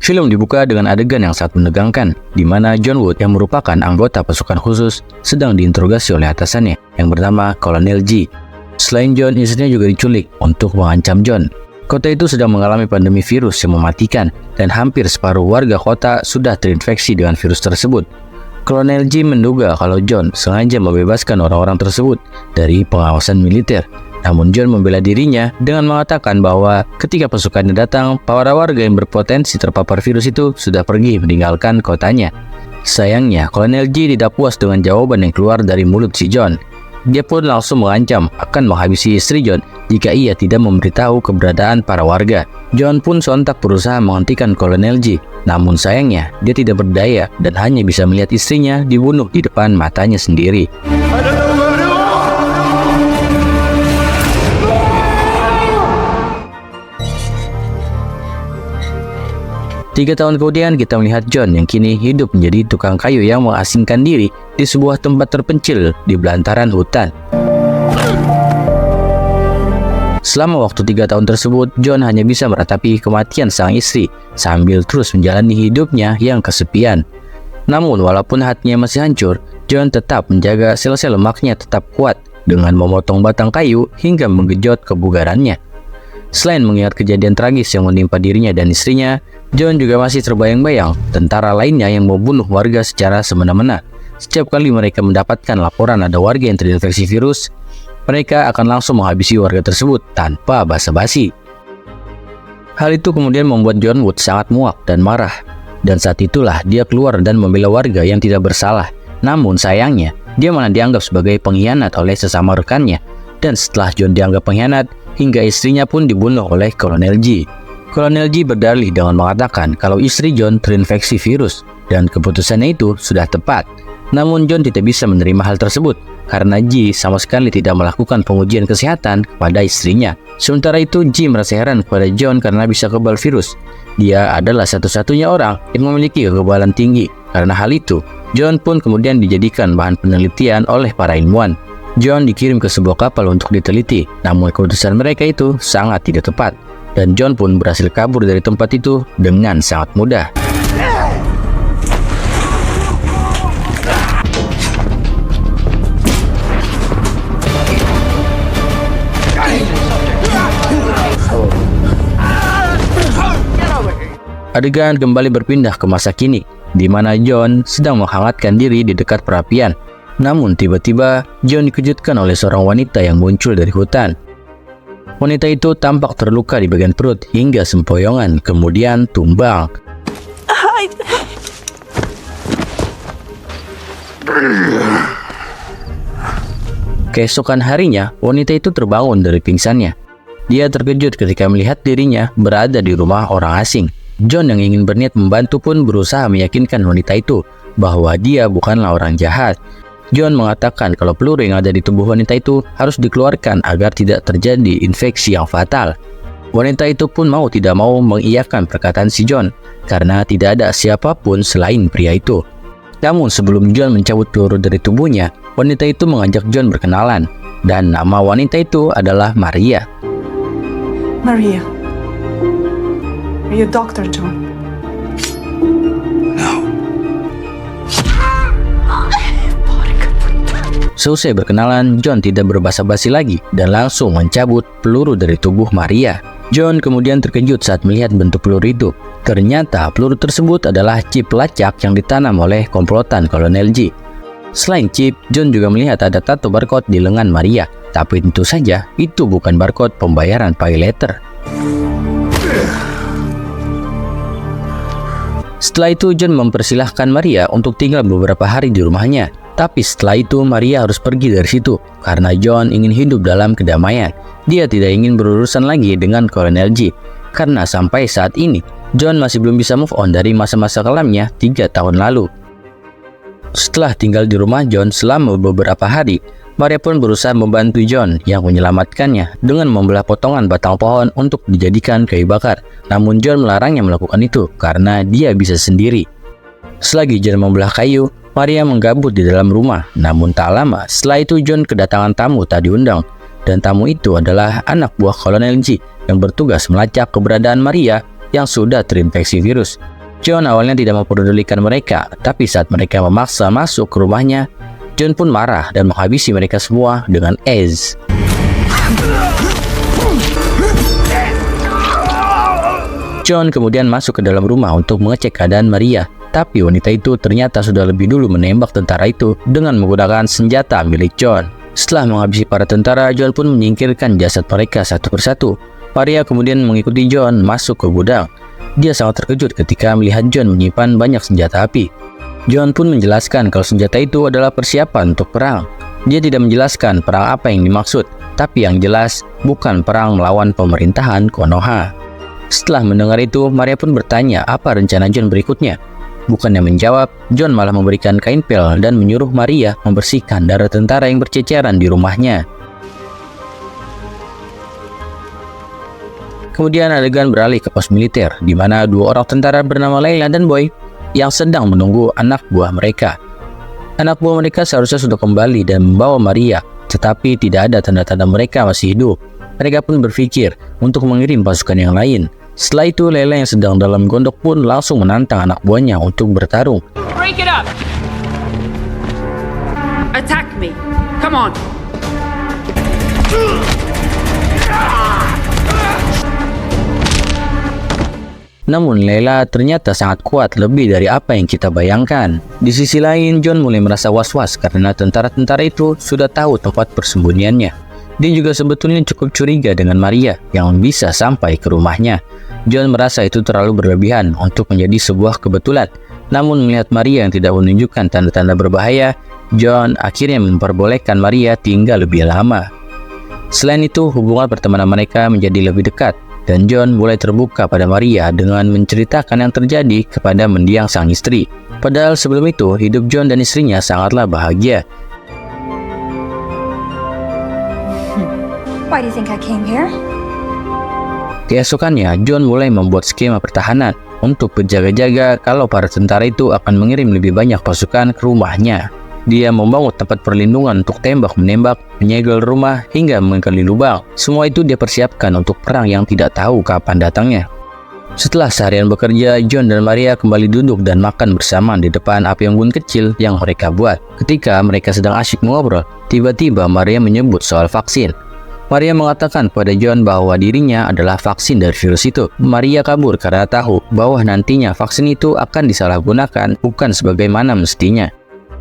Film dibuka dengan adegan yang sangat menegangkan, di mana John Wood yang merupakan anggota pasukan khusus sedang diinterogasi oleh atasannya yang bernama Kolonel G. Selain John, istrinya juga diculik untuk mengancam John. Kota itu sedang mengalami pandemi virus yang mematikan, dan hampir separuh warga kota sudah terinfeksi dengan virus tersebut. Kolonel G menduga kalau John sengaja membebaskan orang-orang tersebut dari pengawasan militer. Namun John membela dirinya dengan mengatakan bahwa ketika pasukannya datang, para warga yang berpotensi terpapar virus itu sudah pergi meninggalkan kotanya. Sayangnya, Kolonel G tidak puas dengan jawaban yang keluar dari mulut si John. Dia pun langsung mengancam akan menghabisi istri John jika ia tidak memberitahu keberadaan para warga. John pun sontak berusaha menghentikan Kolonel G. Namun sayangnya, dia tidak berdaya dan hanya bisa melihat istrinya dibunuh di depan matanya sendiri. 3 tahun kemudian kita melihat John yang kini hidup menjadi tukang kayu yang mengasingkan diri di sebuah tempat terpencil di belantaran hutan. Selama waktu 3 tahun tersebut, John hanya bisa meratapi kematian sang istri sambil terus menjalani hidupnya yang kesepian. Namun walaupun hatinya masih hancur, John tetap menjaga sel-sel lemaknya tetap kuat dengan memotong batang kayu hingga menggejot kebugarannya. Selain mengingat kejadian tragis yang menimpa dirinya dan istrinya, John juga masih terbayang-bayang tentara lainnya yang membunuh warga secara semena-mena. Setiap kali mereka mendapatkan laporan ada warga yang terinfeksi virus, mereka akan langsung menghabisi warga tersebut tanpa basa-basi. Hal itu kemudian membuat John Wood sangat muak dan marah. Dan saat itulah dia keluar dan membela warga yang tidak bersalah. Namun sayangnya, dia malah dianggap sebagai pengkhianat oleh sesama rekannya. Dan setelah John dianggap pengkhianat, hingga istrinya pun dibunuh oleh Kolonel G. Kolonel G berdalih dengan mengatakan kalau istri John terinfeksi virus dan keputusannya itu sudah tepat. Namun John tidak bisa menerima hal tersebut karena G sama sekali tidak melakukan pengujian kesehatan kepada istrinya. Sementara itu G merasa heran kepada John karena bisa kebal virus. Dia adalah satu-satunya orang yang memiliki kekebalan tinggi. Karena hal itu, John pun kemudian dijadikan bahan penelitian oleh para ilmuwan. John dikirim ke sebuah kapal untuk diteliti, namun keputusan mereka itu sangat tidak tepat. Dan John pun berhasil kabur dari tempat itu dengan sangat mudah. Adegan kembali berpindah ke masa kini, di mana John sedang menghangatkan diri di dekat perapian. Namun tiba-tiba John dikejutkan oleh seorang wanita yang muncul dari hutan. Wanita itu tampak terluka di bagian perut hingga sempoyongan, kemudian tumbang. Keesokan harinya, wanita itu terbangun dari pingsannya. Dia terkejut ketika melihat dirinya berada di rumah orang asing. John yang ingin berniat membantu pun berusaha meyakinkan wanita itu bahwa dia bukanlah orang jahat. John mengatakan kalau peluru yang ada di tubuh wanita itu harus dikeluarkan agar tidak terjadi infeksi yang fatal. Wanita itu pun mau tidak mau mengiyakan perkataan si John karena tidak ada siapapun selain pria itu. Namun sebelum John mencabut peluru dari tubuhnya, wanita itu mengajak John berkenalan dan nama wanita itu adalah Maria. Maria, are you Dr. John? No. Seusai berkenalan, John tidak berbasa-basi lagi dan langsung mencabut peluru dari tubuh Maria. John kemudian terkejut saat melihat bentuk peluru itu. Ternyata peluru tersebut adalah chip pelacak yang ditanam oleh komplotan Kolonel G. Selain chip, John juga melihat ada tato barcode di lengan Maria. Tapi tentu saja itu bukan barcode pembayaran pay letter. Setelah itu John mempersilahkan Maria untuk tinggal beberapa hari di rumahnya. Tapi setelah itu Maria harus pergi dari situ karena John ingin hidup dalam kedamaian. Dia tidak ingin berurusan lagi dengan Kolonel G karena sampai saat ini John masih belum bisa move on dari masa-masa kelamnya 3 tahun lalu. Setelah tinggal di rumah John selama beberapa hari, Maria pun berusaha membantu John yang menyelamatkannya dengan membelah potongan batang pohon untuk dijadikan kayu bakar. Namun John melarangnya melakukan itu karena dia bisa sendiri. Selagi John membelah kayu, Maria menggabut di dalam rumah. Namun tak lama setelah itu John kedatangan tamu tak diundang. Dan tamu itu adalah anak buah Kolonel G yang bertugas melacak keberadaan Maria yang sudah terinfeksi virus. John awalnya tidak mempedulikan mereka, tapi saat mereka memaksa masuk ke rumahnya, John pun marah dan menghabisi mereka semua dengan es. John kemudian masuk ke dalam rumah untuk mengecek keadaan Maria, tapi wanita itu ternyata sudah lebih dulu menembak tentara itu dengan menggunakan senjata milik John. Setelah menghabisi para tentara, John pun menyingkirkan jasad mereka satu persatu. Maria kemudian mengikuti John masuk ke gudang. Dia sangat terkejut ketika melihat John menyimpan banyak senjata api. John pun menjelaskan kalau senjata itu adalah persiapan untuk perang. Dia tidak menjelaskan perang apa yang dimaksud, tapi yang jelas bukan perang melawan pemerintahan Konoha. Setelah mendengar itu, Maria pun bertanya apa rencana John berikutnya. Bukannya menjawab, John malah memberikan kain pel dan menyuruh Maria membersihkan darah tentara yang berceceran di rumahnya. Kemudian adegan beralih ke pos militer, di mana dua orang tentara bernama Layla dan Boy yang sedang menunggu anak buah mereka. Anak buah mereka seharusnya sudah kembali dan membawa Maria, tetapi tidak ada tanda-tanda mereka masih hidup. Mereka pun berpikir untuk mengirim pasukan yang lain. Setelah itu, Layla yang sedang dalam gondok pun langsung menantang anak buahnya untuk bertarung. Break it up! Attack me! Come on! Namun Layla ternyata sangat kuat, lebih dari apa yang kita bayangkan. Di sisi lain, John mulai merasa was-was karena tentara-tentara itu sudah tahu tempat persembunyiannya. Dia juga sebetulnya cukup curiga dengan Maria yang bisa sampai ke rumahnya. John merasa itu terlalu berlebihan untuk menjadi sebuah kebetulan. Namun melihat Maria yang tidak menunjukkan tanda-tanda berbahaya, John akhirnya memperbolehkan Maria tinggal lebih lama. Selain itu, hubungan pertemanan mereka menjadi lebih dekat, dan John mulai terbuka pada Maria dengan menceritakan yang terjadi kepada mendiang sang istri. Padahal sebelum itu, hidup John dan istrinya sangatlah bahagia. Why do you think I came here? Keesokannya, John mulai membuat skema pertahanan untuk berjaga-jaga kalau para tentara itu akan mengirim lebih banyak pasukan ke rumahnya. Dia membangun tempat perlindungan untuk tembak-menembak, menyegel rumah, hingga menggali lubang. Semua itu dia persiapkan untuk perang yang tidak tahu kapan datangnya. Setelah seharian bekerja, John dan Maria kembali duduk dan makan bersama di depan api unggun kecil yang mereka buat. Ketika mereka sedang asyik mengobrol, tiba-tiba Maria menyebut soal vaksin. Maria mengatakan pada John bahwa dirinya adalah vaksin dari virus itu. Maria kabur karena tahu bahwa nantinya vaksin itu akan disalahgunakan bukan sebagaimana mestinya.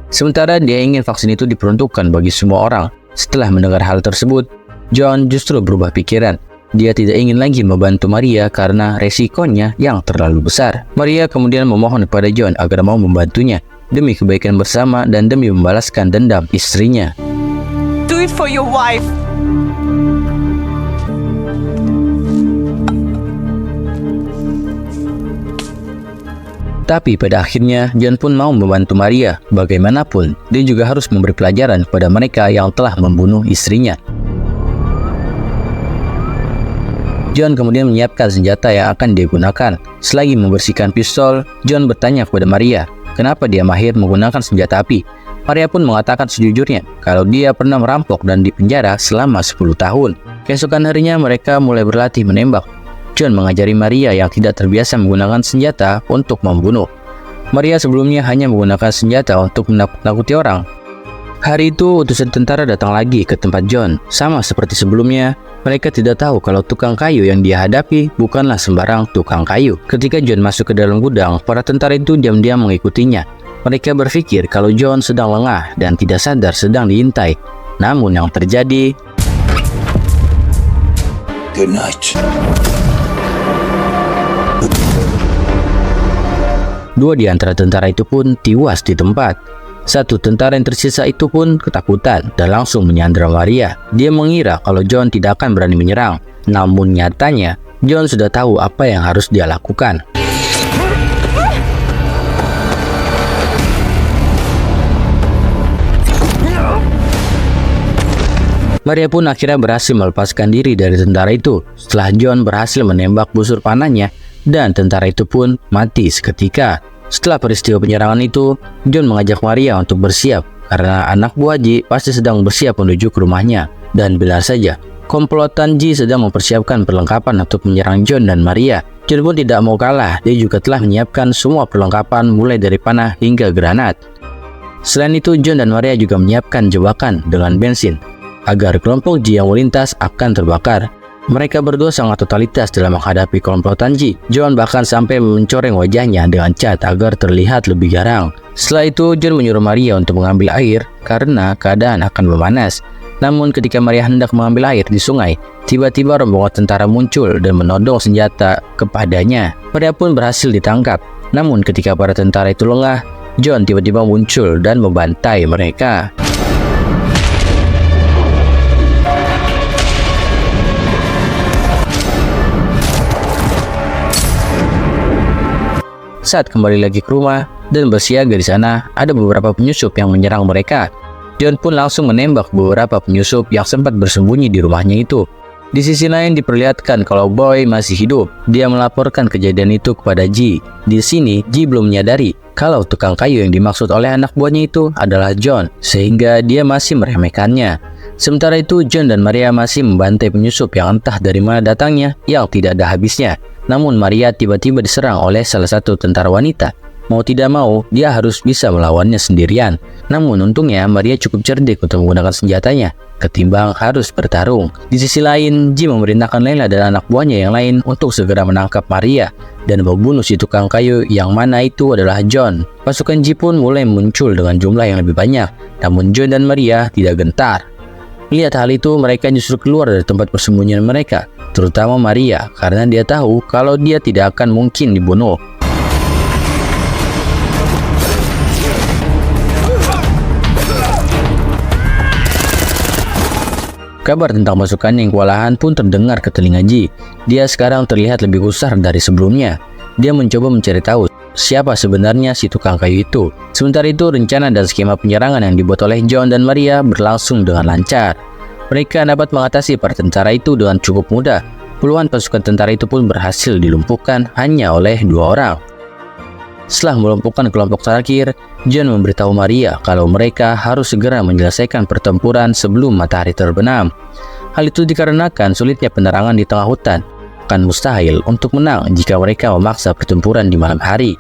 Sementara dia ingin vaksin itu diperuntukkan bagi semua orang. Setelah mendengar hal tersebut, John justru berubah pikiran. Dia tidak ingin lagi membantu Maria karena resikonya yang terlalu besar. Maria kemudian memohon kepada John agar mau membantunya demi kebaikan bersama dan demi membalaskan dendam istrinya. Do it for your wife. Tapi pada akhirnya, John pun mau membantu Maria. Bagaimanapun, dia juga harus memberi pelajaran kepada mereka yang telah membunuh istrinya. John kemudian menyiapkan senjata yang akan dia gunakan. Selagi membersihkan pistol, John bertanya kepada Maria, kenapa dia mahir menggunakan senjata api. Maria pun mengatakan sejujurnya, kalau dia pernah merampok dan dipenjara selama 10 tahun. Keesokan harinya, mereka mulai berlatih menembak. John mengajari Maria yang tidak terbiasa menggunakan senjata untuk membunuh. Maria sebelumnya hanya menggunakan senjata untuk menakut-nakuti orang. Hari itu, utusan tentara datang lagi ke tempat John. Sama seperti sebelumnya, mereka tidak tahu kalau tukang kayu yang dia hadapi bukanlah sembarang tukang kayu. Ketika John masuk ke dalam gudang, para tentara itu diam-diam mengikutinya. Mereka berpikir kalau John sedang lengah dan tidak sadar sedang diintai. Namun yang terjadi... Good night. Dua di antara tentara itu pun tewas di tempat. Satu tentara yang tersisa itu pun ketakutan dan langsung menyandra Maria. Dia mengira kalau John tidak akan berani menyerang. Namun nyatanya, John sudah tahu apa yang harus dia lakukan. Maria pun akhirnya berhasil melepaskan diri dari tentara itu setelah John berhasil menembak busur panahnya dan tentara itu pun mati seketika. Setelah peristiwa penyerangan itu, John mengajak Maria untuk bersiap karena anak buah Ji pasti sedang bersiap menuju ke rumahnya. Dan benar saja, Komplotan Ji sedang mempersiapkan perlengkapan untuk menyerang John dan Maria. John pun tidak mau kalah, dia juga telah menyiapkan semua perlengkapan mulai dari panah hingga granat. Selain itu, John dan Maria juga menyiapkan jebakan dengan bensin agar kelompok Ji yang melintas akan terbakar. Mereka berdua sangat totalitas dalam menghadapi komplotan Ji. John bahkan sampai mencoreng wajahnya dengan cat agar terlihat lebih garang. Setelah itu, John menyuruh Maria untuk mengambil air karena keadaan akan memanas. Namun ketika Maria hendak mengambil air di sungai, tiba-tiba rombongan tentara muncul dan menodong senjata kepadanya. Maria pun berhasil ditangkap. Namun ketika para tentara itu lengah, John tiba-tiba muncul dan membantai mereka. Saat kembali lagi ke rumah dan bersiaga di sana, ada beberapa penyusup yang menyerang mereka. John pun langsung menembak beberapa penyusup yang sempat bersembunyi di rumahnya itu. Di sisi lain diperlihatkan kalau Boy masih hidup. Dia melaporkan kejadian itu kepada Ji. Di sini Ji belum menyadari kalau tukang kayu yang dimaksud oleh anak buahnya itu adalah John, sehingga dia masih meremehkannya. Sementara itu John dan Maria masih membantai penyusup yang entah dari mana datangnya yang tidak ada habisnya. Namun Maria tiba-tiba diserang oleh salah satu tentara wanita. Mau tidak mau, dia harus bisa melawannya sendirian. Namun untungnya Maria cukup cerdik untuk menggunakan senjatanya ketimbang harus bertarung. Di sisi lain, Ji memerintahkan Layla dan anak buahnya yang lain untuk segera menangkap Maria dan membunuh si tukang kayu yang mana itu adalah John. Pasukan Ji pun mulai muncul dengan jumlah yang lebih banyak, namun John dan Maria tidak gentar. Lihat hal itu, mereka justru keluar dari tempat persembunyian mereka, terutama Maria, karena dia tahu kalau dia tidak akan mungkin dibunuh. Kabar tentang pasukan yang kewalahan pun terdengar ke telinga Ji. Dia sekarang terlihat lebih gusar dari sebelumnya. Dia mencoba mencari tahu siapa sebenarnya si tukang kayu itu. Sementara itu, rencana dan skema penyerangan yang dibuat oleh John dan Maria berlangsung dengan lancar. Mereka dapat mengatasi para tentara itu dengan cukup mudah. Puluhan pasukan tentara itu pun berhasil dilumpuhkan hanya oleh 2 orang. Setelah melumpuhkan kelompok terakhir, John memberitahu Maria kalau mereka harus segera menyelesaikan pertempuran sebelum matahari terbenam. Hal itu dikarenakan sulitnya penerangan di tengah hutan. Akan mustahil untuk menang jika mereka memaksa pertempuran di malam hari.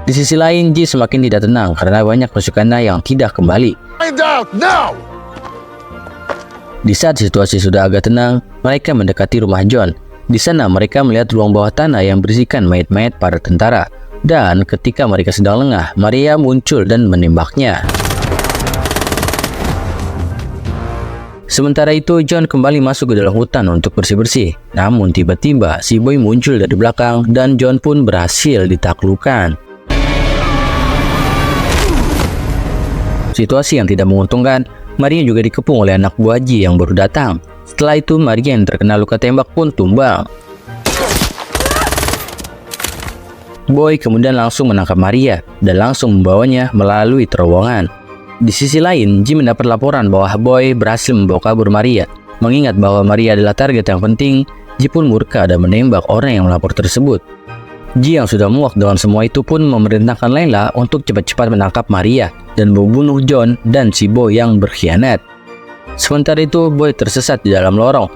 Di sisi lain, Ji semakin tidak tenang karena banyak pasukannya yang tidak kembali. Di saat situasi sudah agak tenang, mereka mendekati rumah John. Di sana mereka melihat ruang bawah tanah yang berisikan mayat-mayat para tentara. Dan ketika mereka sedang lengah, Maria muncul dan menembaknya. Sementara itu, John kembali masuk ke dalam hutan untuk bersih-bersih. Namun tiba-tiba si Boy muncul dari belakang dan John pun berhasil ditaklukkan. Situasi yang tidak menguntungkan, Maria juga dikepung oleh anak buah Ji yang baru datang. Setelah itu, Maria yang terkena luka tembak pun tumbang. Boy kemudian langsung menangkap Maria dan langsung membawanya melalui terowongan. Di sisi lain, Ji mendapat laporan bahwa Boy berhasil membawa kabur Maria. Mengingat bahwa Maria adalah target yang penting, Ji pun murka dan menembak orang yang melapor tersebut. Ji yang sudah muak dengan semua itu pun memerintahkan Layla untuk cepat-cepat menangkap Maria dan membunuh John dan si Boy yang berkhianat. Sementara itu, Boy tersesat di dalam lorong.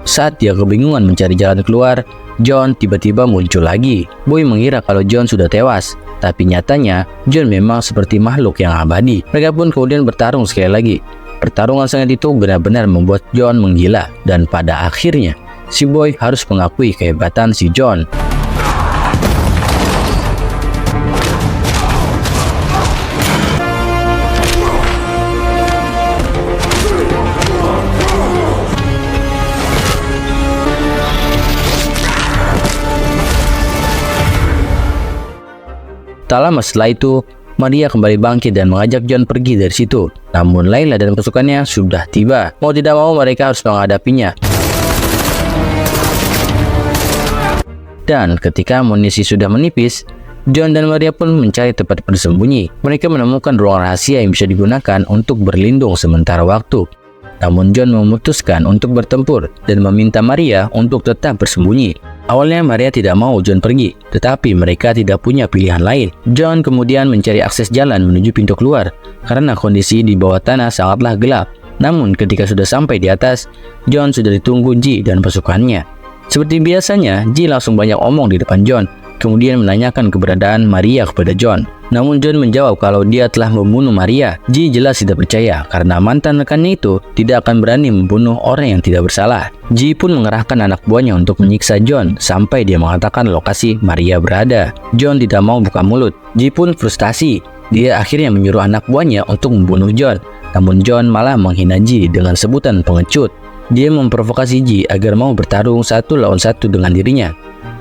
Saat dia kebingungan mencari jalan keluar, John tiba-tiba muncul lagi. Boy mengira kalau John sudah tewas, tapi nyatanya John memang seperti makhluk yang abadi. Mereka pun kemudian bertarung sekali lagi. Pertarungan sangat itu benar-benar membuat John menggila, dan pada akhirnya si Boy harus mengakui kehebatan si John. Tak lama setelah itu, Maria kembali bangkit dan mengajak John pergi dari situ. Namun Layla dan pasukannya sudah tiba. Mau tidak mau mereka harus menghadapinya. Dan ketika amunisi sudah menipis, John dan Maria pun mencari tempat bersembunyi. Mereka menemukan ruang rahasia yang bisa digunakan untuk berlindung sementara waktu. Namun John memutuskan untuk bertempur dan meminta Maria untuk tetap bersembunyi. Awalnya Maria tidak mau John pergi, tetapi mereka tidak punya pilihan lain. John kemudian mencari akses jalan menuju pintu keluar, karena kondisi di bawah tanah sangatlah gelap. Namun ketika sudah sampai di atas, John sudah ditunggu Ji dan pasukannya. Seperti biasanya, Ji langsung banyak omong di depan John, kemudian menanyakan keberadaan Maria kepada John. Namun John menjawab kalau dia telah membunuh Maria. Ji jelas tidak percaya karena mantan rekannya itu tidak akan berani membunuh orang yang tidak bersalah. Ji pun mengerahkan anak buahnya untuk menyiksa John sampai dia mengatakan lokasi Maria berada. John tidak mau buka mulut. Ji pun frustasi. Dia akhirnya menyuruh anak buahnya untuk membunuh John. Namun John malah menghina Ji dengan sebutan pengecut. Dia memprovokasi Ji agar mau bertarung 1 lawan 1 dengan dirinya.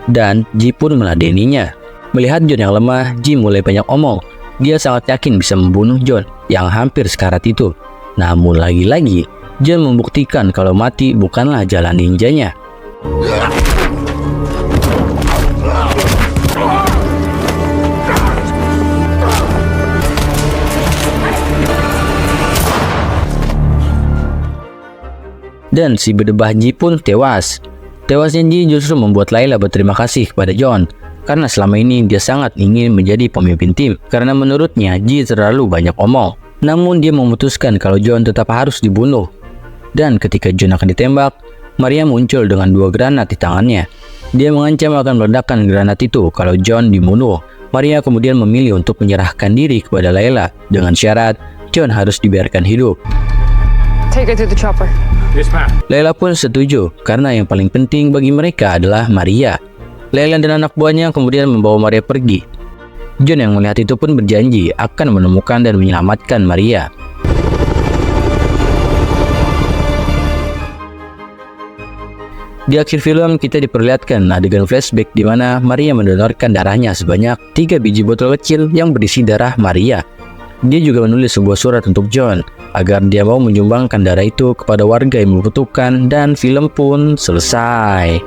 Dan Ji pun meladeninya. Melihat John yang lemah, Ji mulai banyak omong. Dia sangat yakin bisa membunuh John yang hampir sekarat itu. Namun lagi-lagi, John membuktikan kalau mati bukanlah jalan ninjanya. Dan si berdebah Ji pun tewas. Tewasnya Ji justru membuat Layla berterima kasih kepada John, karena selama ini dia sangat ingin menjadi pemimpin tim, karena menurutnya Ji terlalu banyak omong. Namun dia memutuskan kalau John tetap harus dibunuh. Dan ketika John akan ditembak, Maria muncul dengan 2 granat di tangannya. Dia mengancam akan meledakkan granat itu kalau John dibunuh. Maria kemudian memilih untuk menyerahkan diri kepada Layla dengan syarat John harus dibiarkan hidup. Take her to the chopper. Yes, ma'am. Layla pun setuju karena yang paling penting bagi mereka adalah Maria. Layla dan anak buahnya kemudian membawa Maria pergi. John yang melihat itu pun berjanji akan menemukan dan menyelamatkan Maria. Di akhir film kita diperlihatkan adegan flashback di mana Maria mendonorkan darahnya sebanyak 3 biji botol kecil yang berisi darah Maria. Dia juga menulis sebuah surat untuk John agar dia mau menyumbangkan darah itu kepada warga yang membutuhkan, dan film pun selesai.